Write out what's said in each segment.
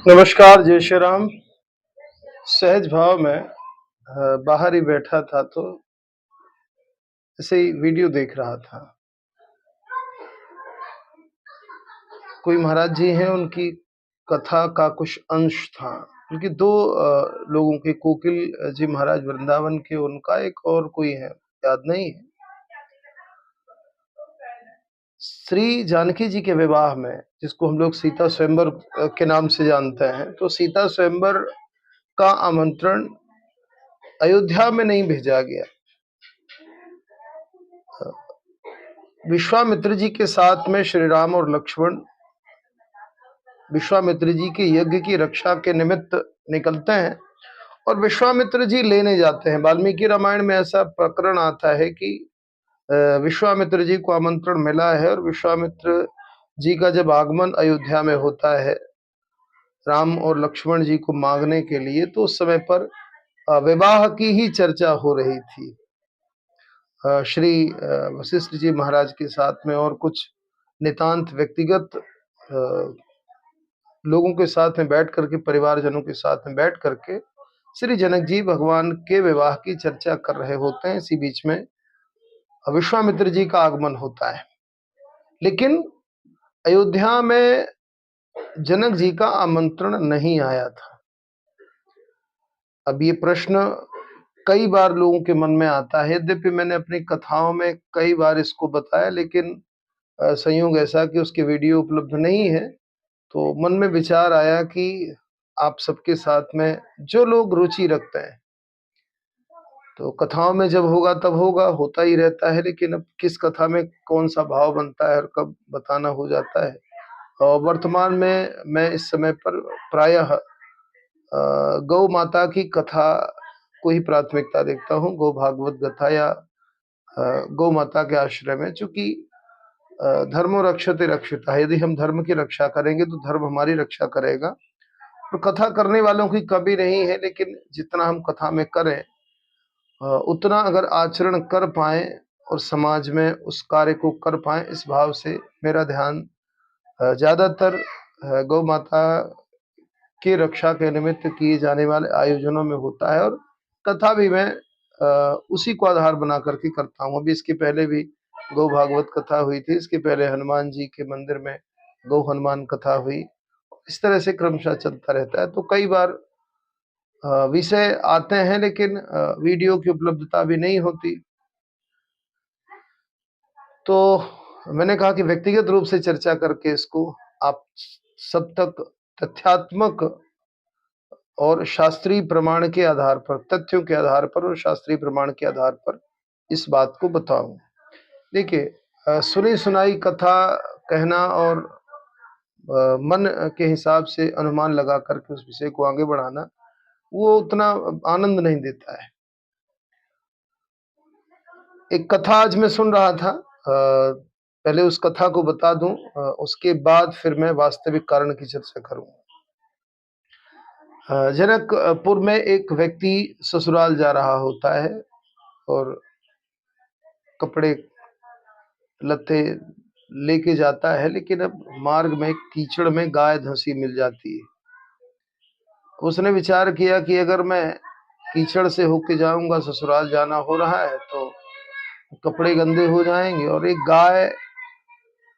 नमस्कार, जय श्री राम। सहज भाव में बाहर ही बैठा था तो ऐसे ही वीडियो देख रहा था। कोई महाराज जी हैं, उनकी कथा का कुछ अंश था। उनकी दो लोगों के, कोकिल जी महाराज वृंदावन के, उनका एक और कोई है, याद नहीं है। श्री जानकी जी के विवाह में, जिसको हम लोग सीता स्वयंवर के नाम से जानते हैं, तो सीता स्वयंवर का आमंत्रण अयोध्या में नहीं भेजा गया। विश्वामित्र जी के साथ में श्री राम और लक्ष्मण विश्वामित्र जी के यज्ञ की रक्षा के निमित्त निकलते हैं और विश्वामित्र जी लेने जाते हैं। वाल्मीकि रामायण में ऐसा प्रकरण आता है कि विश्वामित्र जी को आमंत्रण मिला है और विश्वामित्र जी का जब आगमन अयोध्या में होता है राम और लक्ष्मण जी को मांगने के लिए, तो उस समय पर विवाह की ही चर्चा हो रही थी। श्री वशिष्ठ जी महाराज के साथ में और कुछ नितांत व्यक्तिगत लोगों के साथ में बैठ करके, परिवारजनों के साथ में बैठ करके श्री जनक जी भगवान के विवाह की चर्चा कर रहे होते हैं। इसी बीच में विश्वामित्र जी का आगमन होता है, लेकिन अयोध्या में जनक जी का आमंत्रण नहीं आया था। अब ये प्रश्न कई बार लोगों के मन में आता है। यद्यपि मैंने अपनी कथाओं में कई बार इसको बताया, लेकिन संयोग ऐसा कि उसके वीडियो उपलब्ध नहीं है, तो मन में विचार आया कि आप सबके साथ में, जो लोग रुचि रखते हैं, तो कथाओं में जब होगा तब होगा, होता ही रहता है, लेकिन अब किस कथा में कौन सा भाव बनता है और कब बताना हो जाता है। और वर्तमान में मैं इस समय पर प्रायः गौ माता की कथा को ही प्राथमिकता देखता हूँ, गौ भागवत कथा या गौ माता के आश्रय में। चूंकि धर्मो रक्षते रक्षिता, यदि हम धर्म की रक्षा करेंगे तो धर्म हमारी रक्षा करेगा। और कथा करने वालों की कमी नहीं है, लेकिन जितना हम कथा में करें उतना अगर आचरण कर पाए और समाज में उस कार्य को कर पाए, इस भाव से मेरा ध्यान ज्यादातर गौ माता की रक्षा के निमित्त किए जाने वाले आयोजनों में होता है। और कथा भी मैं उसी को आधार बना करके करता हूँ। अभी इसके पहले भी गौ भागवत कथा हुई थी, इसके पहले हनुमान जी के मंदिर में गौ हनुमान कथा हुई। इस तरह से क्रमशः चलता रहता है। तो कई बार विषय आते हैं, लेकिन वीडियो की उपलब्धता भी नहीं होती। तो मैंने कहा कि व्यक्तिगत रूप से चर्चा करके इसको आप सब तक तथ्यात्मक और शास्त्रीय प्रमाण के आधार पर, तथ्यों के आधार पर और शास्त्रीय प्रमाण के आधार पर इस बात को बताऊं। देखिए, सुनी सुनाई कथा कहना और मन के हिसाब से अनुमान लगा करके उस विषय को आगे बढ़ाना, वो उतना आनंद नहीं देता है। एक कथा आज मैं सुन रहा था, पहले उस कथा को बता दूं, उसके बाद फिर मैं वास्तविक कारण की चर्चा करूंगा। जनकपुर में एक व्यक्ति ससुराल जा रहा होता है और कपड़े लत्ते लेके जाता है, लेकिन अब मार्ग में कीचड़ में गाय धंसी मिल जाती है। उसने विचार किया कि अगर मैं कीचड़ से होके जाऊंगा, ससुराल जाना हो रहा है, तो कपड़े गंदे हो जाएंगे। और एक गाय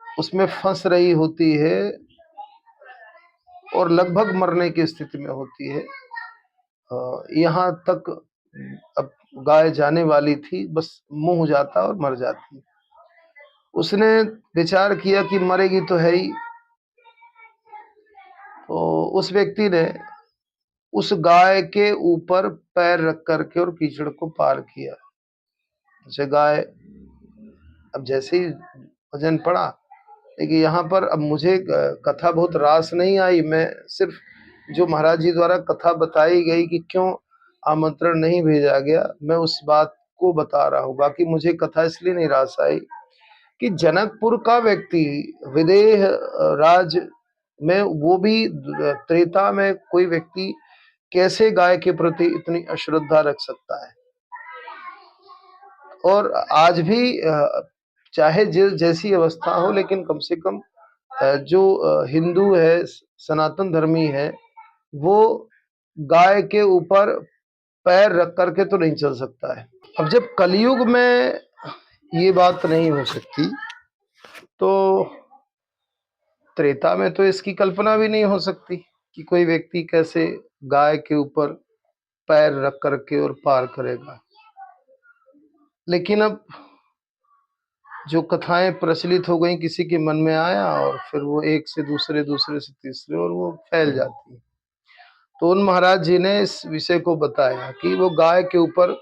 उसमें फंस रही होती है और लगभग मरने की स्थिति में होती है। यहाँ तक अब गाय जाने वाली थी, बस मुंह जाता और मर जाती। उसने विचार किया कि मरेगी तो है ही, तो उस व्यक्ति ने उस गाय के ऊपर पैर रख करके और कीचड़ को पार किया। जैसे गाय, अब जैसे ही वजन पड़ा, लेकिन यहाँ पर अब मुझे कथा बहुत रास नहीं आई। मैं सिर्फ जो महाराज जी द्वारा कथा बताई गई कि क्यों आमंत्रण नहीं भेजा गया, मैं उस बात को बता रहा हूँ। बाकी मुझे कथा इसलिए नहीं रास आई कि जनकपुर का व्यक्ति विदेह राज में, वो भी त्रेता में, कोई व्यक्ति कैसे गाय के प्रति इतनी अश्रद्धा रख सकता है। और आज भी चाहे जैसी अवस्था हो, लेकिन कम से कम जो हिंदू है, सनातन धर्मी है, वो गाय के ऊपर पैर रख करके तो नहीं चल सकता है। अब जब कलयुग में ये बात नहीं हो सकती, तो त्रेता में तो इसकी कल्पना भी नहीं हो सकती कि कोई व्यक्ति कैसे गाय के ऊपर पैर रख करके और पार करेगा। लेकिन अब जो कथाएं प्रचलित हो गई, किसी के मन में आया और फिर वो एक से दूसरे, दूसरे से तीसरे, और वो फैल जाती है। तो उन महाराज जी ने इस विषय को बताया कि वो गाय के ऊपर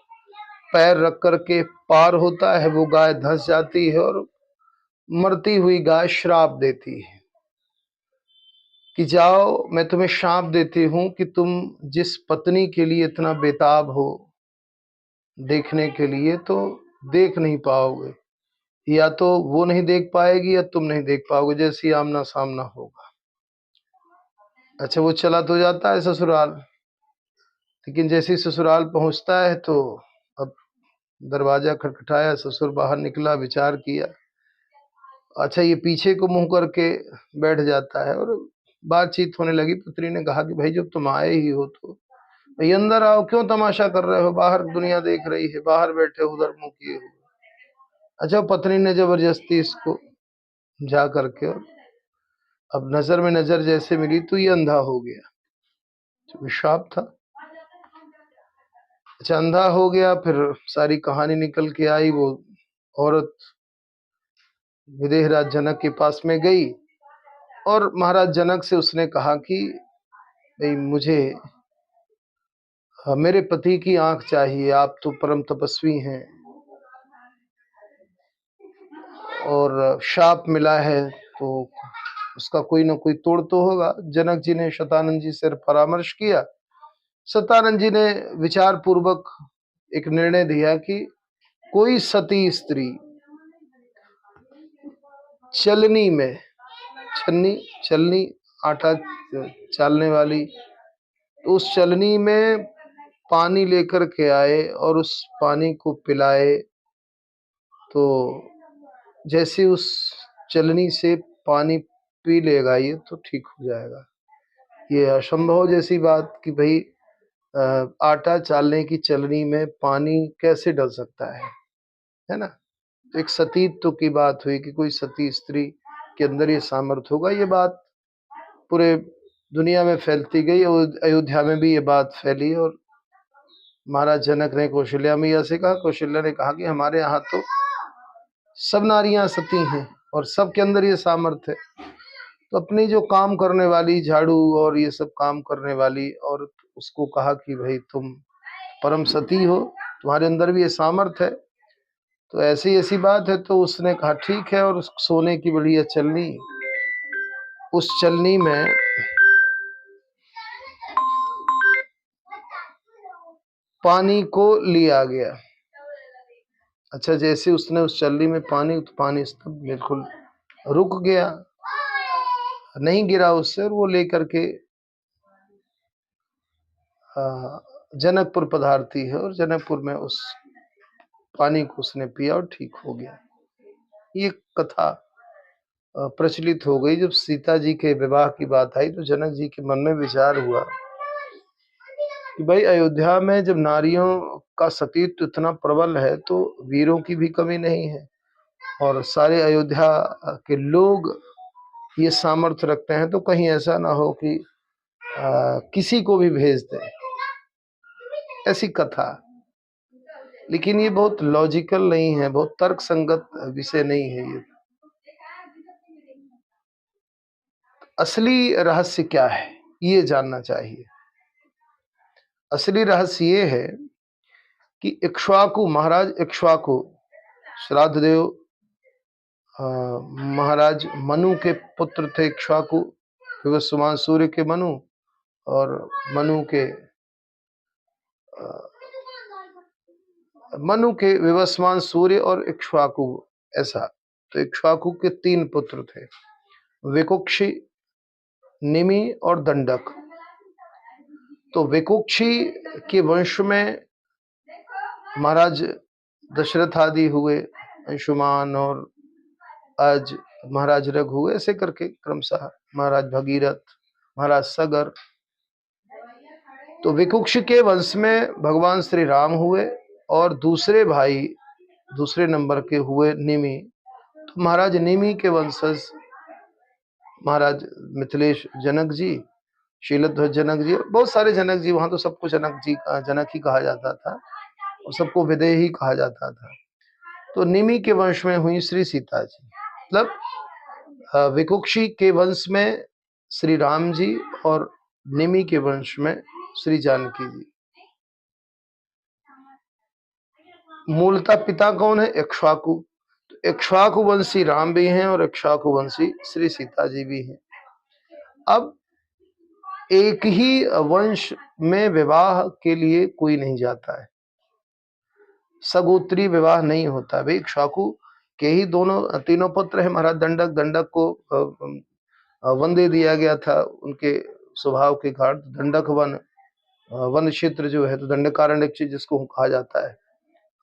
पैर रख करके पार होता है, वो गाय धंस जाती है और मरती हुई गाय श्राप देती है कि जाओ, मैं तुम्हें श्राप देती हूं कि तुम जिस पत्नी के लिए इतना बेताब हो देखने के लिए, तो देख नहीं पाओगे, या तो वो नहीं देख पाएगी या तुम नहीं देख पाओगे, जैसी आमना सामना होगा। अच्छा, वो चला तो जाता है ससुराल, लेकिन जैसे ही ससुराल पहुंचता है तो अब दरवाजा खटखटाया, ससुर बाहर निकला, विचार किया, अच्छा ये पीछे को मुंह करके बैठ जाता है, और बातचीत होने लगी। पुत्री ने कहा कि भाई, जब तुम आए ही हो तो भाई अंदर आओ, क्यों तमाशा कर रहे हो, बाहर दुनिया देख रही है, बाहर बैठे हो उधर मुंह किए हो। अच्छा, पत्नी ने जबरदस्ती इसको जा करके, और अब नजर में नजर जैसे मिली तो ये अंधा हो गया, जो श्राप था। अच्छा, अंधा हो गया, फिर सारी कहानी निकल के आई। वो औरत विदेहराज जनक के पास में गई और महाराज जनक से उसने कहा कि भाई मुझे मेरे पति की आंख चाहिए, आप तो परम तपस्वी हैं और शाप मिला है, तो उसका कोई ना कोई तोड़ तो होगा। जनक जी ने शतानंद जी से परामर्श किया। शतानंद जी ने विचार पूर्वक एक निर्णय दिया कि कोई सती स्त्री चलनी में, छन्नी, चलनी, आटा चालने वाली, तो उस चलनी में पानी लेकर के आए और उस पानी को पिलाए, तो जैसे उस चलनी से पानी पी लेगा ये तो ठीक हो जाएगा। ये असंभव जैसी बात कि भाई आटा चालने की चलनी में पानी कैसे डल सकता है ना। तो एक सतीत्व की बात हुई कि कोई सती स्त्री के अंदर ये सामर्थ्य होगा। ये बात पूरे दुनिया में फैलती गई और अयोध्या में भी ये बात फैली, और महाराज जनक ने कौशल्या मैया से कहा, कौशल्या ने कहा कि हमारे यहाँ तो सब नारियां सती हैं और सबके अंदर ये सामर्थ्य है। तो अपनी जो काम करने वाली, झाड़ू और ये सब काम करने वाली औरत, उसको कहा कि भाई तुम परम सती हो, तुम्हारे अंदर भी ये सामर्थ्य है, तो ऐसी ऐसी बात है। तो उसने कहा ठीक है, और उस सोने की बढ़िया चलनी, उस चलनी में पानी को लिया गया। अच्छा, जैसे उसने उस चलनी में पानी, तो पानी सब बिल्कुल रुक गया, नहीं गिरा उससे, और वो लेकर के जनकपुर पधारती है, और जनकपुर में उस पानी को उसने पिया और ठीक हो गया। ये कथा प्रचलित हो गई। जब सीता जी के विवाह की बात आई तो जनक जी के मन में विचार हुआ कि भाई अयोध्या में जब नारियों का सतीत्व इतना प्रबल है तो वीरों की भी कमी नहीं है, और सारे अयोध्या के लोग ये सामर्थ्य रखते हैं, तो कहीं ऐसा ना हो कि किसी को भी भेज दें, ऐसी कथा। लेकिन ये बहुत लॉजिकल नहीं है, बहुत तर्क संगत विषय नहीं है। ये असली रहस्य क्या है, ये जानना चाहिए। असली रहस्य ये है कि इक्ष्वाकु, महाराज इक्ष्वाकु, श्राद्ध देव महाराज मनु के पुत्र थे इक्ष्वाकु, विवस्वान सूर्य के मनु, और मनु के मनु के विवस्वान सूर्य और इक्ष्वाकु, ऐसा। तो इक्ष्वाकु के 3 पुत्र थे, विकुक्षी, निमि और दंडक। तो विकुक्षी के वंश में महाराज दशरथ आदि हुए, अंशुमान, और आज महाराज रघु, ऐसे करके क्रमशः महाराज भगीरथ, महाराज सगर, तो विकुक्ष के वंश में भगवान श्री राम हुए और दूसरे भाई दूसरे नंबर के हुए निमि। तो महाराज निमि के वंशज महाराज मिथिलेश जनक जी, शीलध्वज जनक जी, बहुत सारे जनक जी, वहां तो सबको जनक जी जनक ही कहा जाता था और सबको विदेह ही कहा जाता था। तो निमि के वंश में हुई श्री सीता जी, मतलब विकुक्षी के वंश में श्री राम जी और निमि के वंश में श्री जानकी जी। मूलतः पिता कौन है? इक्ष्वाकु। तो इक्ष्वाकु वंशी राम भी हैं और इक्ष्वाकु वंशी श्री सीता जी भी हैं। अब एक ही वंश में विवाह के लिए कोई नहीं जाता है, सगोत्री विवाह नहीं होता। भाई इक्ष्वाकु के ही दोनों तीनों पुत्र हैं। महाराज दंडक, दंडक को वन दे दिया गया था उनके स्वभाव के कारण। दंडक वन, वन क्षेत्र जो है, तो दंडकारण्य जिसको कहा जाता है,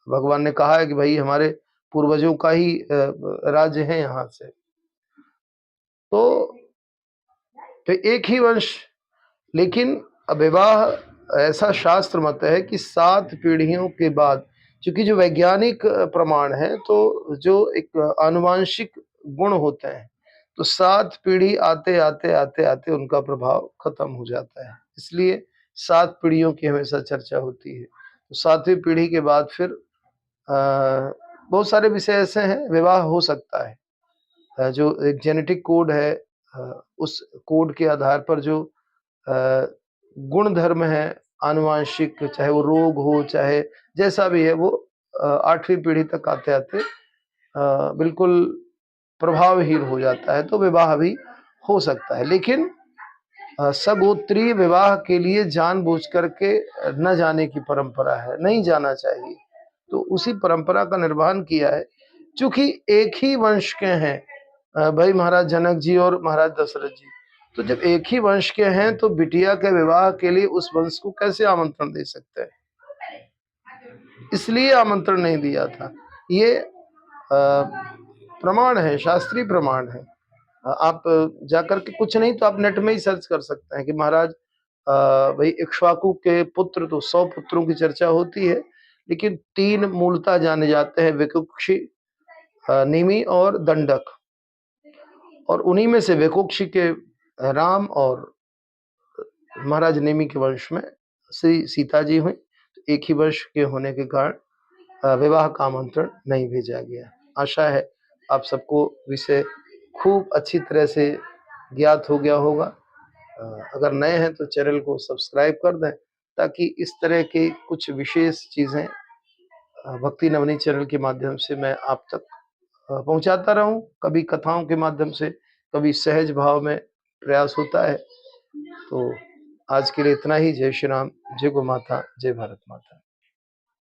भगवान ने कहा है कि भाई हमारे पूर्वजों का ही राज्य है यहाँ से। तो एक ही वंश, लेकिन विवाह ऐसा शास्त्र मत है कि 7 पीढ़ियों के बाद, क्योंकि जो वैज्ञानिक प्रमाण है, तो जो एक आनुवांशिक गुण होते हैं, तो 7 पीढ़ी आते आते आते आते उनका प्रभाव खत्म हो जाता है। इसलिए 7 पीढ़ियों की हमेशा चर्चा होती है। तो 7वीं पीढ़ी के बाद फिर बहुत सारे विषय ऐसे हैं, विवाह हो सकता है। जो एक जेनेटिक कोड है, उस कोड के आधार पर जो गुण धर्म है आनुवांशिक, चाहे वो रोग हो, चाहे जैसा भी है, वो 8वीं पीढ़ी तक आते आते बिल्कुल प्रभावहीन हो जाता है। तो विवाह भी हो सकता है, लेकिन सगोत्रीय विवाह के लिए जानबूझ करके न जाने की परंपरा है, नहीं जाना चाहिए। तो उसी परंपरा का निर्वहन किया है। चूंकि एक ही वंश के हैं भाई महाराज जनक जी और महाराज दशरथ जी, तो जब एक ही वंश के हैं तो बिटिया के विवाह के लिए उस वंश को कैसे आमंत्रण दे सकते हैं? इसलिए आमंत्रण नहीं दिया था। ये प्रमाण है, शास्त्रीय प्रमाण है। आप जाकर के, कुछ नहीं तो आप नेट में ही सर्च कर सकते हैं कि महाराज भाई इक्ष्वाकु के पुत्र, तो 100 पुत्रों की चर्चा होती है, लेकिन 3 मूलतः जाने जाते हैं, विकुक्षी, निमि और दंडक। और उन्हीं में से विकुक्षी के राम और महाराज नेमि के वंश में श्री सीता जी हुई। तो एक ही वंश के होने के कारण विवाह का आमंत्रण नहीं भेजा गया। आशा है आप सबको विषय खूब अच्छी तरह से ज्ञात हो गया होगा। अगर नए हैं तो चैनल को सब्सक्राइब कर दें, ताकि इस तरह के कुछ विशेष चीज़ें भक्ति नवनीत चैनल के माध्यम से मैं आप तक पहुंचाता रहूं। कभी कथाओं के माध्यम से, कभी सहज भाव में प्रयास होता है। तो आज के लिए इतना ही। जय श्री राम, जय गौ माता, जय भारत माता।